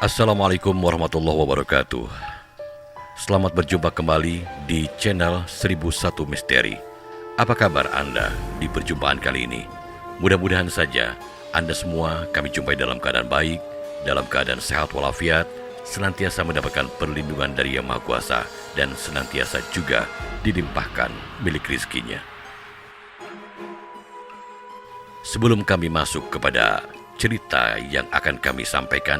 Assalamualaikum warahmatullahi wabarakatuh. Selamat berjumpa kembali di channel 1001 Misteri. Apa kabar Anda di perjumpaan kali ini? Mudah-mudahan saja Anda semua kami jumpai dalam keadaan baik, dalam keadaan sehat walafiat, senantiasa mendapatkan perlindungan dari Yang Maha Kuasa, dan senantiasa juga dilimpahkan milik rizkinya. Sebelum kami masuk kepada cerita yang akan kami sampaikan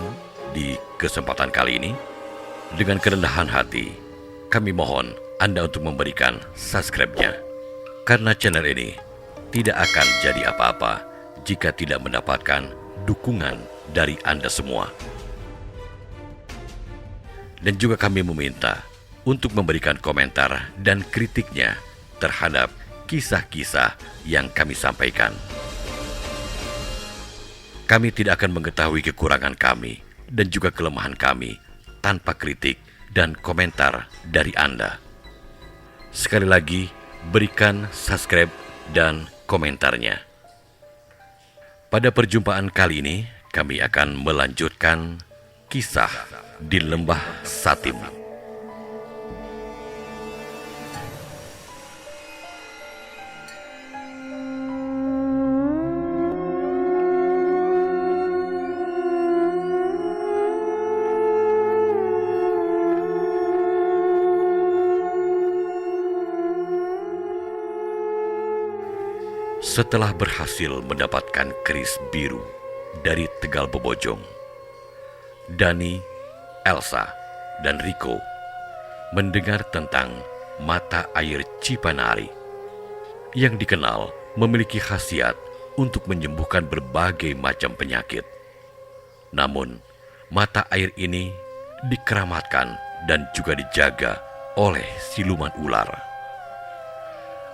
di kesempatan kali ini, dengan kerendahan hati, kami mohon Anda untuk memberikan subscribe-nya. Karena channel ini tidak akan jadi apa-apa jika tidak mendapatkan dukungan dari Anda semua. Dan juga kami meminta untuk memberikan komentar dan kritiknya terhadap kisah-kisah yang kami sampaikan. Kami tidak akan mengetahui kekurangan kami dan juga kelemahan kami tanpa kritik dan komentar dari Anda. Sekali lagi, berikan subscribe dan komentarnya. Pada perjumpaan kali ini, kami akan melanjutkan kisah di Lembah Satim. Setelah berhasil mendapatkan keris biru dari Tegal Bebojong, Dani, Elsa, dan Riko mendengar tentang mata air Cipanari yang dikenal memiliki khasiat untuk menyembuhkan berbagai macam penyakit. Namun, mata air ini dikeramatkan dan juga dijaga oleh siluman ular.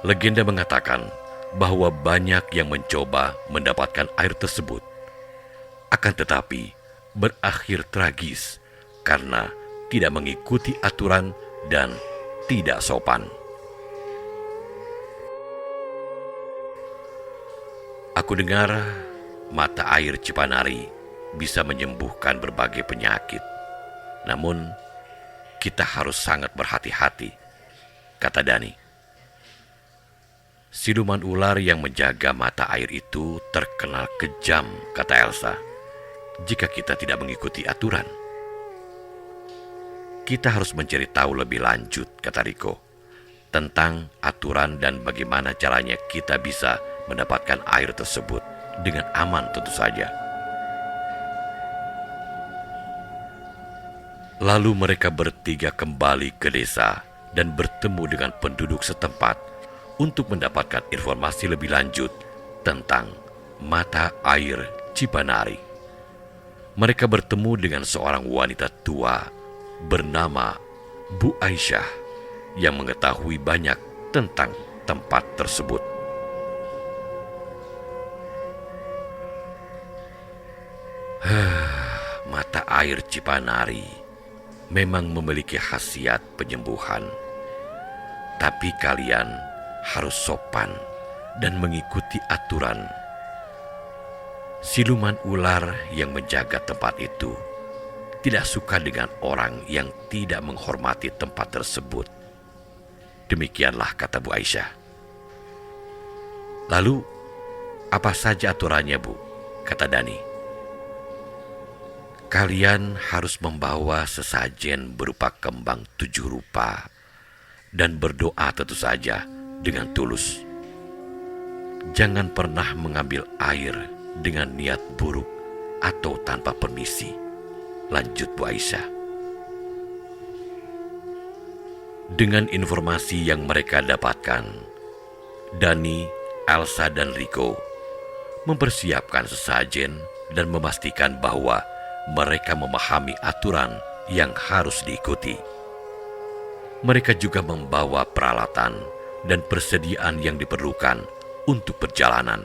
Legenda mengatakan bahwa banyak yang mencoba mendapatkan air tersebut, akan tetapi berakhir tragis karena tidak mengikuti aturan dan tidak sopan. Aku dengar mata air Cipanari bisa menyembuhkan berbagai penyakit. Namun, kita harus sangat berhati-hati, kata Dani. Siluman ular yang menjaga mata air itu terkenal kejam, kata Elsa, jika kita tidak mengikuti aturan. Kita harus mencari tahu lebih lanjut, kata Riko, tentang aturan dan bagaimana caranya kita bisa mendapatkan air tersebut dengan aman tentu saja. Lalu mereka bertiga kembali ke desa dan bertemu dengan penduduk setempat untuk mendapatkan informasi lebih lanjut tentang mata air Cipanari. Mereka bertemu dengan seorang wanita tua bernama Bu Aisyah yang mengetahui banyak tentang tempat tersebut. Mata air Cipanari memang memiliki khasiat penyembuhan, tapi kalian harus sopan dan mengikuti aturan. Siluman ular yang menjaga tempat itu tidak suka dengan orang yang tidak menghormati tempat tersebut. Demikianlah kata Bu Aisyah. Lalu, apa saja aturannya, Bu? Kata Dani. Kalian harus membawa sesajen berupa kembang 7 rupa dan berdoa tentu saja dengan tulus. Jangan pernah mengambil air dengan niat buruk atau tanpa permisi, lanjut Bu Aisyah. Dengan informasi yang mereka dapatkan, Dani, Elsa, dan Riko mempersiapkan sesajen dan memastikan bahwa mereka memahami aturan yang harus diikuti. Mereka juga membawa peralatan dan persediaan yang diperlukan untuk perjalanan.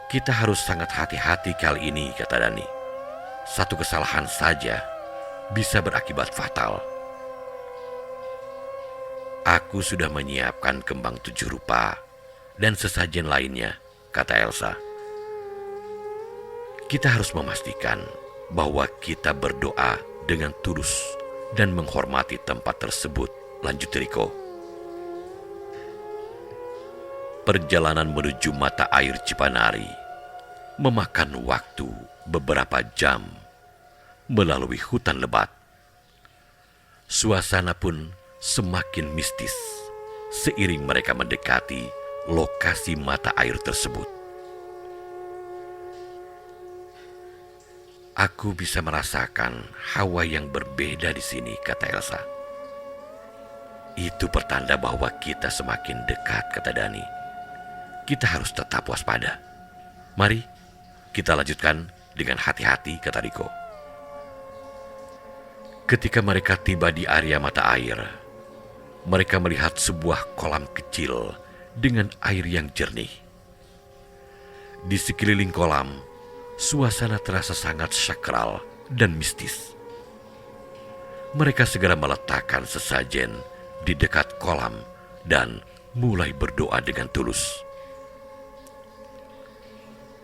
Kita harus sangat hati-hati kali ini, kata Dani. Satu kesalahan saja bisa berakibat fatal. Aku sudah menyiapkan kembang 7 rupa dan sesajen lainnya, kata Elsa. Kita harus memastikan bahwa kita berdoa dengan tulus dan menghormati tempat tersebut, lanjut Riko. Perjalanan menuju mata air Cipanari memakan waktu beberapa jam melalui hutan lebat. Suasana pun semakin mistis seiring mereka mendekati lokasi mata air tersebut. Aku bisa merasakan hawa yang berbeda di sini, kata Elsa. Itu pertanda bahwa kita semakin dekat, kata Dani. Kita harus tetap waspada. Mari kita lanjutkan dengan hati-hati, kata Riko. Ketika mereka tiba di area mata air, mereka melihat sebuah kolam kecil dengan air yang jernih. Di sekeliling kolam, suasana terasa sangat sakral dan mistis. Mereka segera meletakkan sesajen di dekat kolam dan mulai berdoa dengan tulus.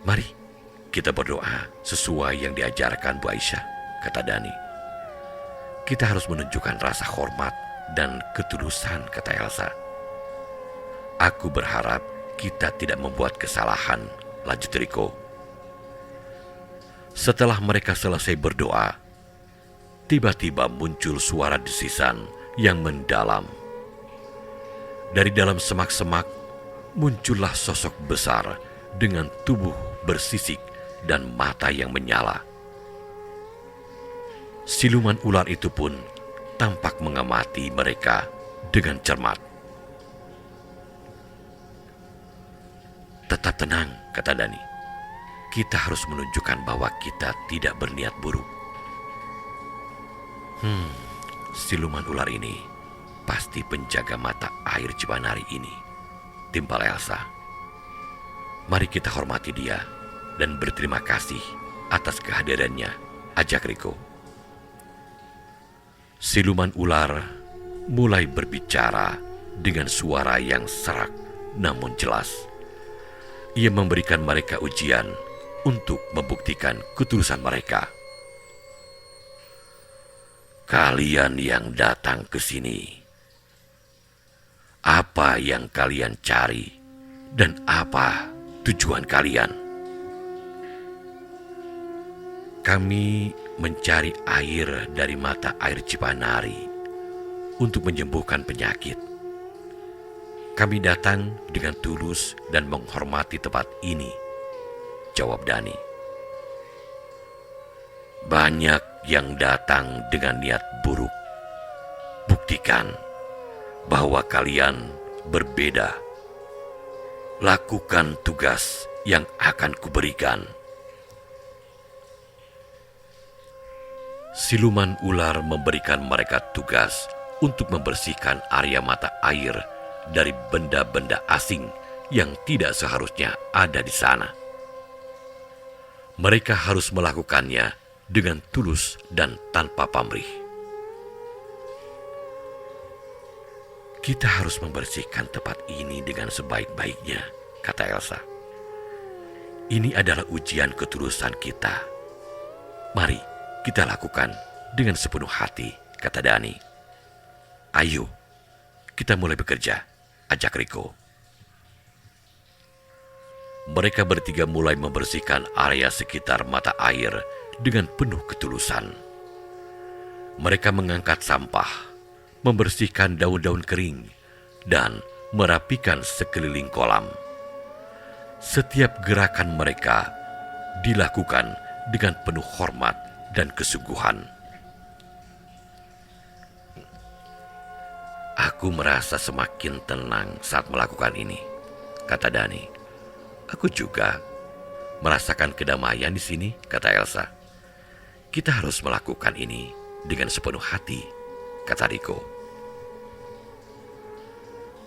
Mari kita berdoa sesuai yang diajarkan Bu Aisyah, kata Dani. Kita harus menunjukkan rasa hormat dan ketulusan, kata Elsa. Aku berharap kita tidak membuat kesalahan, lanjut Riko. Setelah mereka selesai berdoa, tiba-tiba muncul suara desisan yang mendalam. Dari dalam semak-semak muncullah sosok besar dengan tubuh bersisik dan mata yang menyala. Siluman ular itu pun tampak mengamati mereka dengan cermat. Tetap tenang, kata Dani. Kita harus menunjukkan bahwa kita tidak berniat buruk. Siluman ular ini pasti penjaga mata air Cipanari ini, timpal Elsa. Mari kita hormati dia dan berterima kasih atas kehadirannya, ajak Riko. Siluman ular mulai berbicara dengan suara yang serak namun jelas. Ia memberikan mereka ujian untuk membuktikan ketulusan mereka. Kalian yang datang ke sini, apa yang kalian cari dan apa tujuan kalian? Kami mencari air dari mata air Cipanari untuk menyembuhkan penyakit. Kami datang dengan tulus dan menghormati tempat ini, jawab Dani. Banyak yang datang dengan niat buruk. Buktikan bahwa kalian berbeda. Lakukan tugas yang akan kuberikan. Siluman ular memberikan mereka tugas untuk membersihkan area mata air dari benda-benda asing yang tidak seharusnya ada di sana. Mereka harus melakukannya dengan tulus dan tanpa pamrih. Kita harus membersihkan tempat ini dengan sebaik-baiknya, kata Elsa. Ini adalah ujian ketulusan kita. Mari kita lakukan dengan sepenuh hati, kata Dani. Ayo, kita mulai bekerja, ajak Riko. Mereka bertiga mulai membersihkan area sekitar mata air dengan penuh ketulusan. Mereka mengangkat sampah, membersihkan daun-daun kering, dan merapikan sekeliling kolam. Setiap gerakan mereka dilakukan dengan penuh hormat dan kesungguhan. Aku merasa semakin tenang saat melakukan ini, kata Dani. Aku juga merasakan kedamaian di sini, kata Elsa. Kita harus melakukan ini dengan sepenuh hati, kata Riko.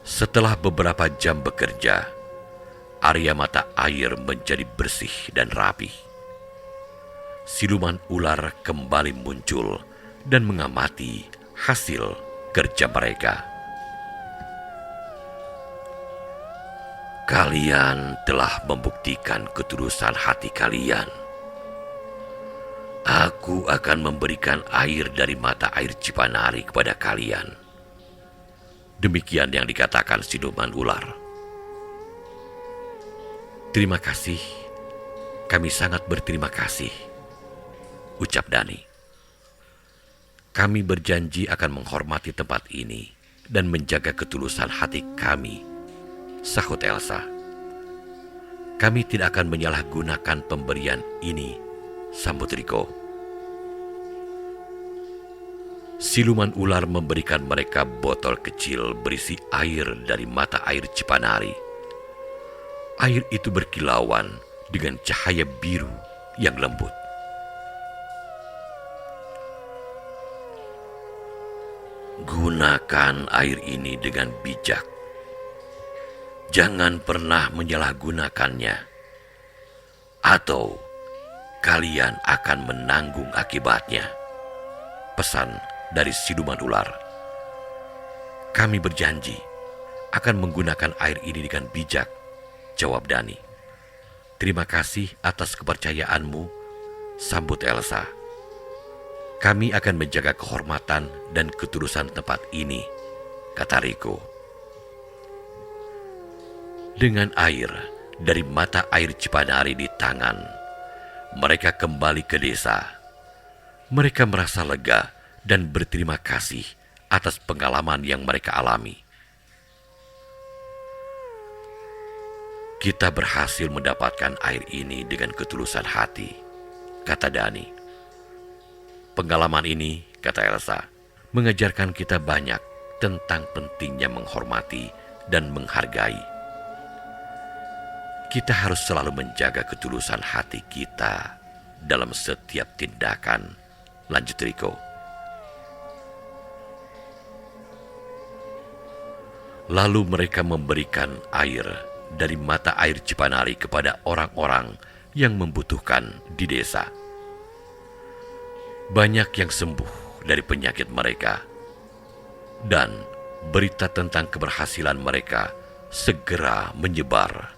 Setelah beberapa jam bekerja, area mata air menjadi bersih dan rapi. Siluman ular kembali muncul dan mengamati hasil kerja mereka. Kalian telah membuktikan ketulusan hati kalian, Aku akan memberikan air dari mata air Cipanari kepada kalian. Demikian yang dikatakan siluman ular. Terima kasih. Kami sangat berterima kasih, ucap Dani. Kami berjanji akan menghormati tempat ini dan menjaga ketulusan hati kami, sahut Elsa. Kami tidak akan menyalahgunakan pemberian ini, sambut Riko. Siluman ular memberikan mereka botol kecil berisi air dari mata air Cipanari. Air itu berkilauan dengan cahaya biru yang lembut. Gunakan air ini dengan bijak. Jangan pernah menyalahgunakannya, atau kalian akan menanggung akibatnya, pesan dari siluman ular. Kami berjanji akan menggunakan air ini dengan bijak, jawab Dani. Terima kasih atas kepercayaanmu, sambut Elsa. Kami akan menjaga kehormatan dan ketulusan tempat ini, kata Riko. Dengan air dari mata air Cipanari di tangan, mereka kembali ke desa. Mereka merasa lega dan berterima kasih atas pengalaman yang mereka alami. Kita berhasil mendapatkan air ini dengan ketulusan hati, kata Dani. Pengalaman ini, kata Elsa, mengajarkan kita banyak tentang pentingnya menghormati dan menghargai. Kita harus selalu menjaga ketulusan hati kita dalam setiap tindakan, lanjut Riko. Lalu mereka memberikan air dari mata air Cipanari kepada orang-orang yang membutuhkan di desa. Banyak yang sembuh dari penyakit mereka, dan berita tentang keberhasilan mereka segera menyebar.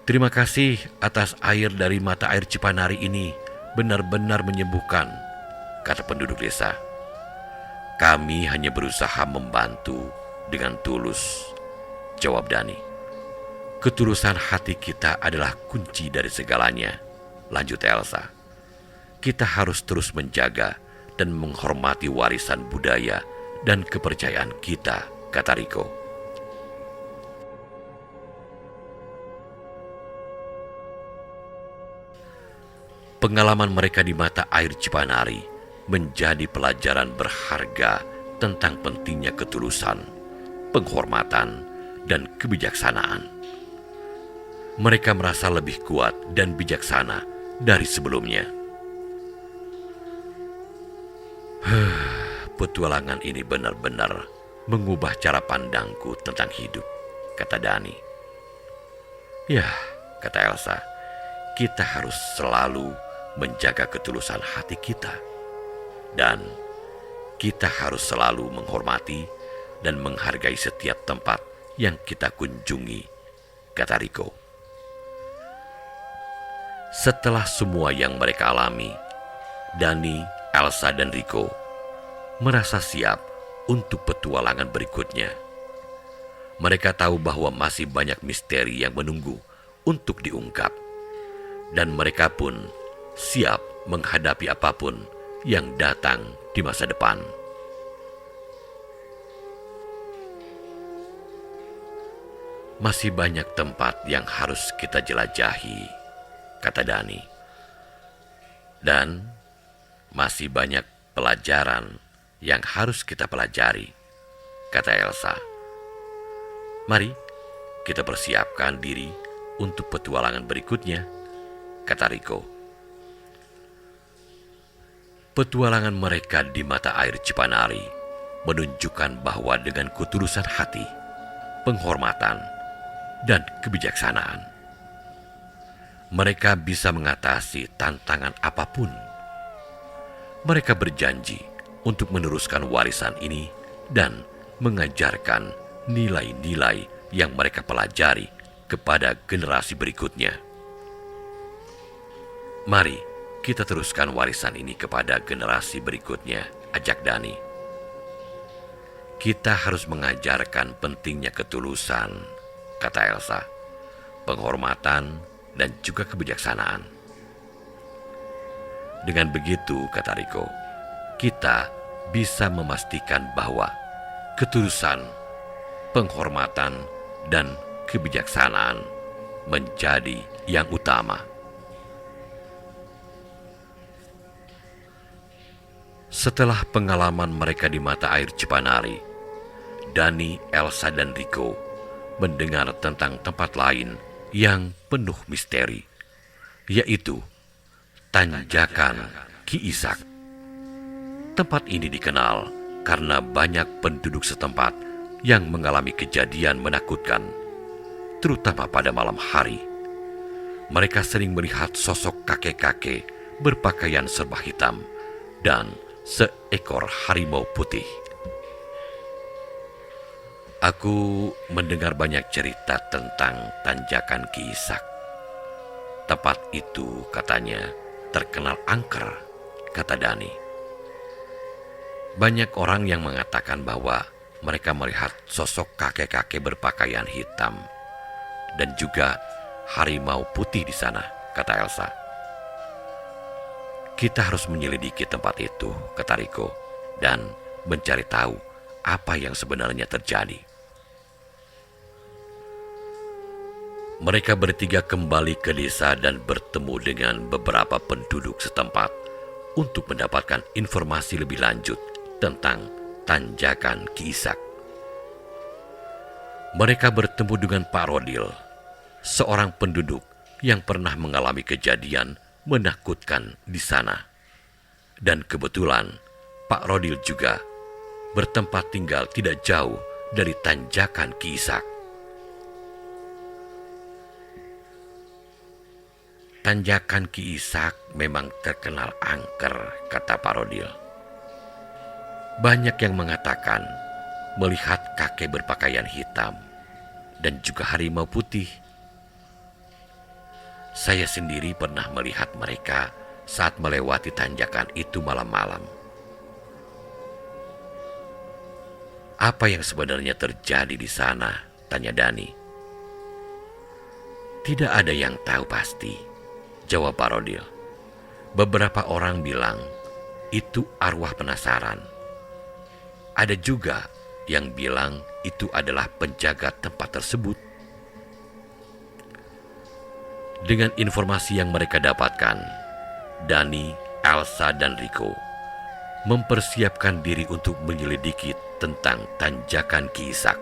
Terima kasih atas air dari mata air Cipanari ini, benar-benar menyembuhkan, kata penduduk desa. Kami hanya berusaha membantu dengan tulus, jawab Dani. Ketulusan hati kita adalah kunci dari segalanya, lanjut Elsa. Kita harus terus menjaga dan menghormati warisan budaya dan kepercayaan kita, kata Riko. Pengalaman mereka di mata air Cipanari menjadi pelajaran berharga tentang pentingnya ketulusan, penghormatan, dan kebijaksanaan. Mereka merasa lebih kuat dan bijaksana dari sebelumnya. Petualangan ini benar-benar mengubah cara pandangku tentang hidup, kata Dani. Ya, kata Elsa, kita harus selalu menjaga ketulusan hati kita. Dan kita harus selalu menghormati dan menghargai setiap tempat yang kita kunjungi, kata Riko. Setelah semua yang mereka alami, Dani, Elsa, dan Riko merasa siap untuk petualangan berikutnya. Mereka tahu bahwa masih banyak misteri yang menunggu untuk diungkap, dan mereka pun siap menghadapi apapun yang datang di masa depan. Masih banyak tempat yang harus kita jelajahi, kata Dani. Dan masih banyak pelajaran yang harus kita pelajari, kata Elsa. Mari kita persiapkan diri untuk petualangan berikutnya, kata Riko. Petualangan mereka di mata air Cipanari menunjukkan bahwa dengan ketulusan hati, penghormatan, dan kebijaksanaan, mereka bisa mengatasi tantangan apapun. Mereka berjanji untuk meneruskan warisan ini dan mengajarkan nilai-nilai yang mereka pelajari kepada generasi berikutnya. Mari kita teruskan warisan ini kepada generasi berikutnya, ajak Dani. Kita harus mengajarkan pentingnya ketulusan, kata Elsa, penghormatan, dan juga kebijaksanaan. Dengan begitu, kata Riko, kita bisa memastikan bahwa ketulusan, penghormatan, dan kebijaksanaan menjadi yang utama. Setelah pengalaman mereka di mata air Cipanari, Dani, Elsa, dan Riko mendengar tentang tempat lain yang penuh misteri, yaitu Tanjakan Ki Ishak. Tempat ini dikenal karena banyak penduduk setempat yang mengalami kejadian menakutkan, terutama pada malam hari. Mereka sering melihat sosok kakek-kakek berpakaian serba hitam dan seekor harimau putih. Aku mendengar banyak cerita tentang Tanjakan Ki Ishak. Tempat itu katanya terkenal angker, kata Dani. Banyak orang yang mengatakan bahwa mereka melihat sosok kakek-kakek berpakaian hitam dan juga harimau putih di sana, kata Elsa. Kita harus menyelidiki tempat itu, kata Riko, dan mencari tahu apa yang sebenarnya terjadi. Mereka bertiga kembali ke desa dan bertemu dengan beberapa penduduk setempat untuk mendapatkan informasi lebih lanjut tentang Tanjakan Ki Ishak. Mereka bertemu dengan Pak Rodil, seorang penduduk yang pernah mengalami kejadian menakutkan di sana. Dan kebetulan Pak Rodil juga bertempat tinggal tidak jauh dari Tanjakan Ki Ishak. Tanjakan Ki Ishak memang terkenal angker, kata Pak Rodil. Banyak yang mengatakan melihat kakek berpakaian hitam dan juga harimau putih. Saya sendiri pernah melihat mereka saat melewati tanjakan itu malam-malam. Apa yang sebenarnya terjadi di sana? Tanya Dani. Tidak ada yang tahu pasti, jawab Pak Rodil. Beberapa orang bilang itu arwah penasaran. Ada juga yang bilang itu adalah penjaga tempat tersebut. Dengan informasi yang mereka dapatkan, Dani, Elsa, dan Riko mempersiapkan diri untuk menyelidiki tentang Tanjakan Ki Ishak.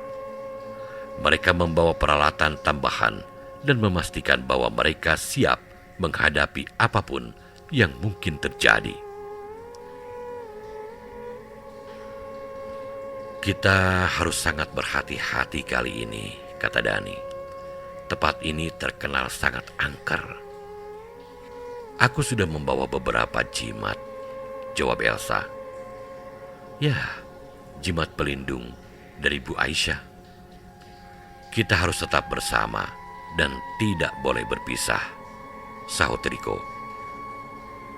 Mereka membawa peralatan tambahan dan memastikan bahwa mereka siap menghadapi apapun yang mungkin terjadi. Kita harus sangat berhati-hati kali ini, kata Dani. Tempat ini terkenal sangat angker. Aku sudah membawa beberapa jimat, jawab Elsa. Ya, jimat pelindung dari Bu Aisyah. Kita harus tetap bersama dan tidak boleh berpisah, sahut Riko.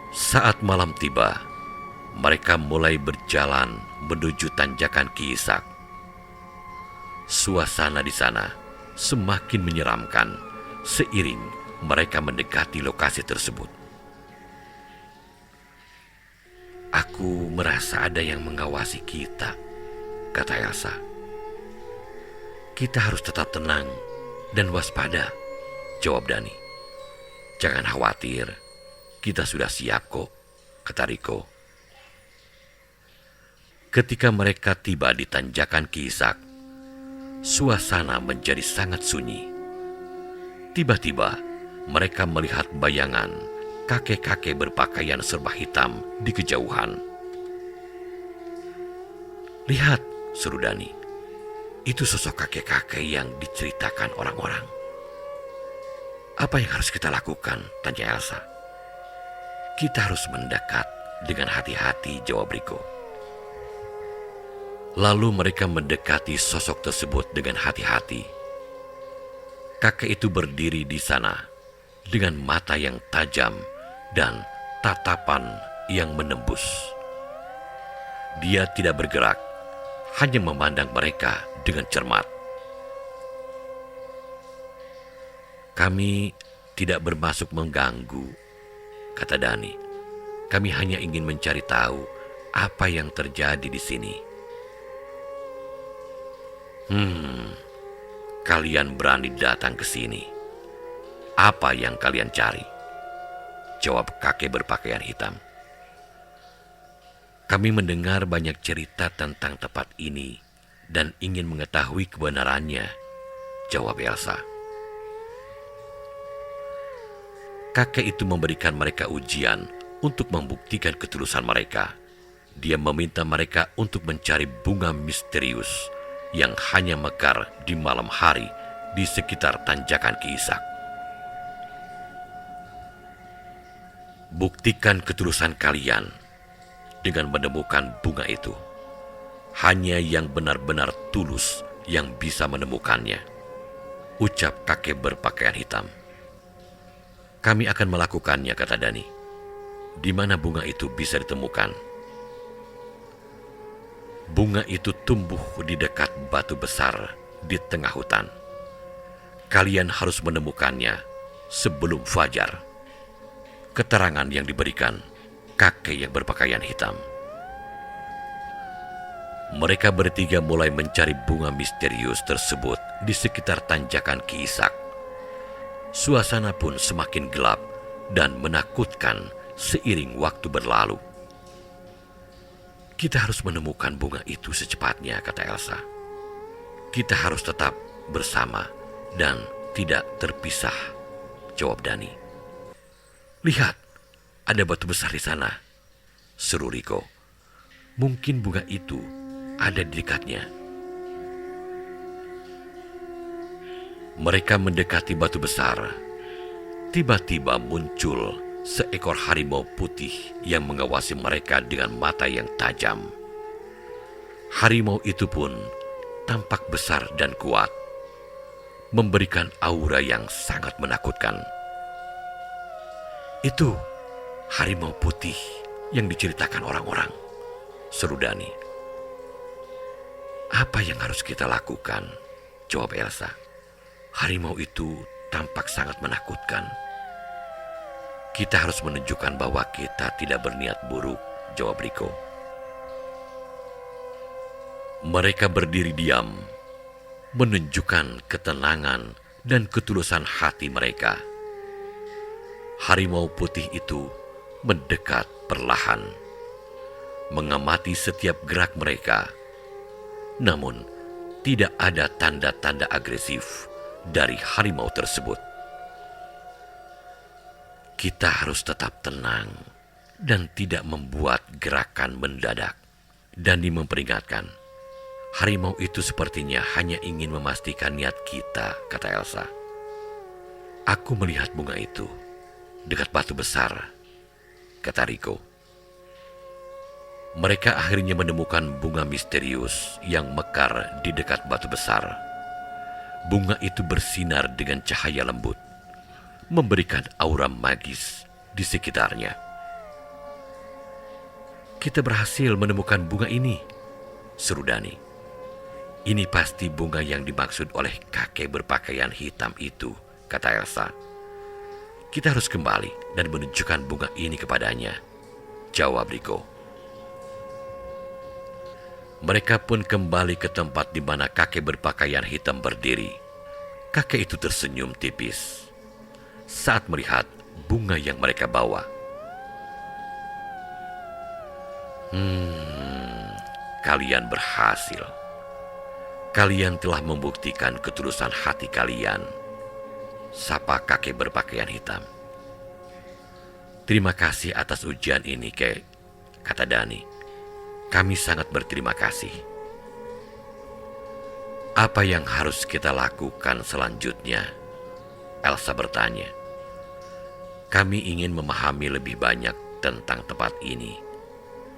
Saat malam tiba, mereka mulai berjalan menuju Tanjakan Ki Ishak. Suasana di sana semakin menyeramkan seiring mereka mendekati lokasi tersebut. Aku merasa ada yang mengawasi kita, kata Elsa. Kita harus tetap tenang dan waspada, jawab Dani. Jangan khawatir, kita sudah siap kok, kata Riko. Ketika mereka tiba di Tanjakan Ki Ishak, suasana menjadi sangat sunyi. Tiba-tiba mereka melihat bayangan kakek-kakek berpakaian serba hitam di kejauhan. Lihat, seru Dani. Itu sosok kakek-kakek yang diceritakan orang-orang. Apa yang harus kita lakukan? Tanya Elsa. Kita harus mendekat dengan hati-hati, jawab Riko. Lalu mereka mendekati sosok tersebut dengan hati-hati. Kakek itu berdiri di sana dengan mata yang tajam dan tatapan yang menembus. Dia tidak bergerak, hanya memandang mereka dengan cermat. "Kami tidak bermaksud mengganggu," kata Dani. "Kami hanya ingin mencari tahu apa yang terjadi di sini." Kalian berani datang ke sini. Apa yang kalian cari?" jawab kakek berpakaian hitam. "Kami mendengar banyak cerita tentang tempat ini dan ingin mengetahui kebenarannya," jawab Elsa. Kakek itu memberikan mereka ujian untuk membuktikan ketulusan mereka. Dia meminta mereka untuk mencari bunga misterius yang hanya mekar di malam hari di sekitar tanjakan Kiisak. "Buktikan ketulusan kalian dengan menemukan bunga itu. Hanya yang benar-benar tulus yang bisa menemukannya," ucap kakek berpakaian hitam. "Kami akan melakukannya," kata Dani. "Di mana bunga itu bisa ditemukan?" "Bunga itu tumbuh di dekat batu besar di tengah hutan. Kalian harus menemukannya sebelum fajar," keterangan yang diberikan kakek yang berpakaian hitam. Mereka bertiga mulai mencari bunga misterius tersebut di sekitar tanjakan Kiisak. Suasana pun semakin gelap dan menakutkan seiring waktu berlalu. "Kita harus menemukan bunga itu secepatnya," kata Elsa. "Kita harus tetap bersama dan tidak terpisah," jawab Dani. "Lihat, ada batu besar di sana," seru Riko. "Mungkin bunga itu ada di dekatnya." Mereka mendekati batu besar. Tiba-tiba muncul seekor harimau putih yang mengawasi mereka dengan mata yang tajam. Harimau itu pun tampak besar dan kuat, memberikan aura yang sangat menakutkan. "Itu harimau putih yang diceritakan orang-orang," seru Dani. "Apa yang harus kita lakukan?" jawab Elsa. "Harimau itu tampak sangat menakutkan." "Kita harus menunjukkan bahwa kita tidak berniat buruk," jawab Riko. Mereka berdiri diam, menunjukkan ketenangan dan ketulusan hati mereka. Harimau putih itu mendekat perlahan, mengamati setiap gerak mereka. Namun, tidak ada tanda-tanda agresif dari harimau tersebut. "Kita harus tetap tenang dan tidak membuat gerakan mendadak," Dani memperingatkan. "Harimau itu sepertinya hanya ingin memastikan niat kita," kata Elsa. "Aku melihat bunga itu dekat batu besar," kata Riko. Mereka akhirnya menemukan bunga misterius yang mekar di dekat batu besar. Bunga itu bersinar dengan cahaya lembut, memberikan aura magis di sekitarnya. "Kita berhasil menemukan bunga ini," seru Dani. "Ini pasti bunga yang dimaksud oleh kakek berpakaian hitam itu," kata Elsa. "Kita harus kembali dan menunjukkan bunga ini kepadanya," jawab Riko. Mereka pun kembali ke tempat di mana kakek berpakaian hitam berdiri. Kakek itu tersenyum tipis saat melihat bunga yang mereka bawa. Kalian berhasil. Kalian telah membuktikan ketulusan hati kalian," sapa kakek berpakaian hitam. "Terima kasih atas ujian ini, Kek," kata Dani. "Kami sangat berterima kasih." "Apa yang harus kita lakukan selanjutnya?" Elsa bertanya. "Kami ingin memahami lebih banyak tentang tempat ini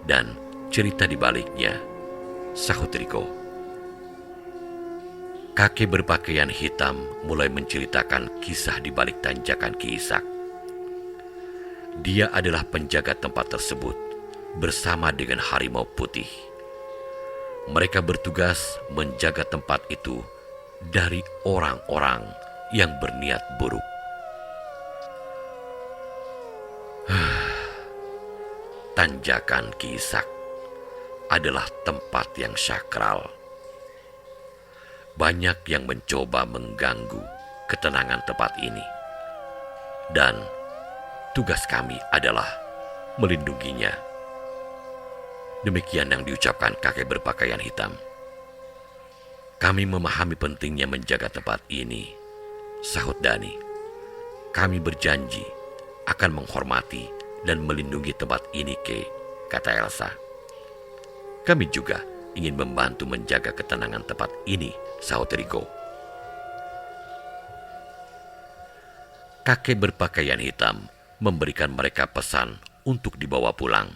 dan cerita di baliknya," sahut Riko. Kakek berpakaian hitam mulai menceritakan kisah di balik tanjakan Kiisak. Dia adalah penjaga tempat tersebut bersama dengan harimau putih. Mereka bertugas menjaga tempat itu dari orang-orang yang berniat buruk. Tanjakan Ki Ishak adalah tempat yang sakral. Banyak yang mencoba mengganggu ketenangan tempat ini. Dan tugas kami adalah melindunginya. Demikian yang diucapkan kakek berpakaian hitam. Kami memahami pentingnya menjaga tempat ini, sahut Dani. Kami berjanji akan menghormati dan melindungi tempat ini, Ke, kata Elsa. Kami juga ingin membantu menjaga ketenangan tempat ini, sahut Riko. Kakek berpakaian hitam memberikan mereka pesan untuk dibawa pulang.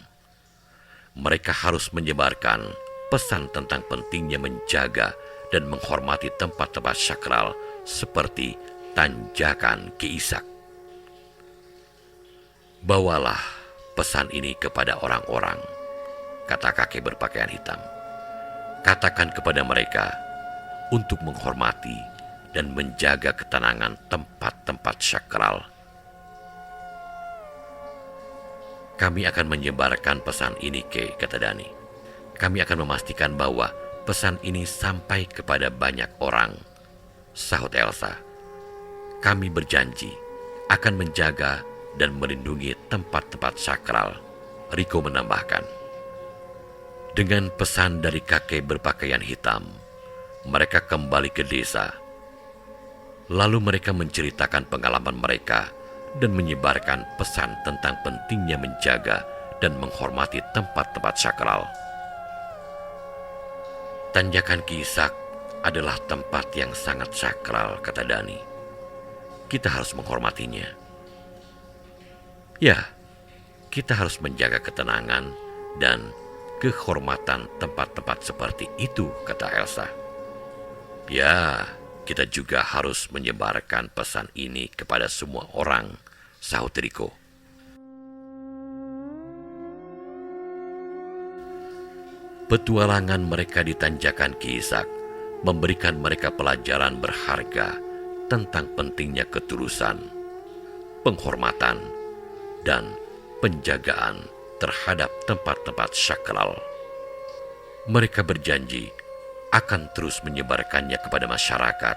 Mereka harus menyebarkan pesan tentang pentingnya menjaga dan menghormati tempat-tempat sakral seperti Tanjakan Ki Ishak. Bawalah pesan ini kepada orang-orang, kata kakek berpakaian hitam. Katakan kepada mereka untuk menghormati dan menjaga ketenangan tempat-tempat sakral. Kami akan menyebarkan pesan ini, Ke, kata Dani. Kami akan memastikan bahwa pesan ini sampai kepada banyak orang, sahut Elsa. Kami berjanji akan menjaga dan melindungi tempat-tempat sakral, Riko menambahkan. Dengan pesan dari kakek berpakaian hitam, mereka kembali ke desa. Lalu mereka menceritakan pengalaman mereka dan menyebarkan pesan tentang pentingnya menjaga dan menghormati tempat-tempat sakral. Tanjakan Ki Ishak adalah tempat yang sangat sakral, kata Dani. Kita harus menghormatinya. Ya, kita harus menjaga ketenangan dan kehormatan tempat-tempat seperti itu, kata Elsa. Ya, kita juga harus menyebarkan pesan ini kepada semua orang, sahut Riko. Petualangan mereka di Tanjakan Ki Ishak memberikan mereka pelajaran berharga tentang pentingnya ketulusan, penghormatan, dan penjagaan terhadap tempat-tempat sakral. Mereka berjanji akan terus menyebarkannya kepada masyarakat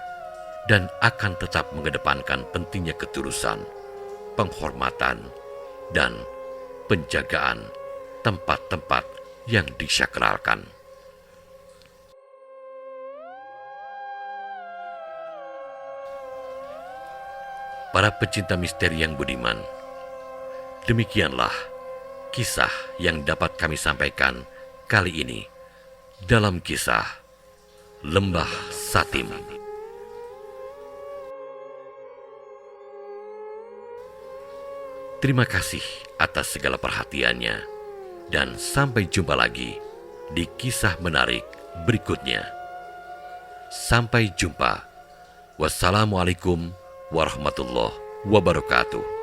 dan akan tetap mengedepankan pentingnya ketulusan, penghormatan, dan penjagaan tempat-tempat yang disakralkan. Para pecinta misteri yang budiman, demikianlah kisah yang dapat kami sampaikan kali ini dalam kisah Lembah Satim. Terima kasih atas segala perhatiannya dan sampai jumpa lagi di kisah menarik berikutnya. Sampai jumpa. Wassalamualaikum warahmatullahi wabarakatuh.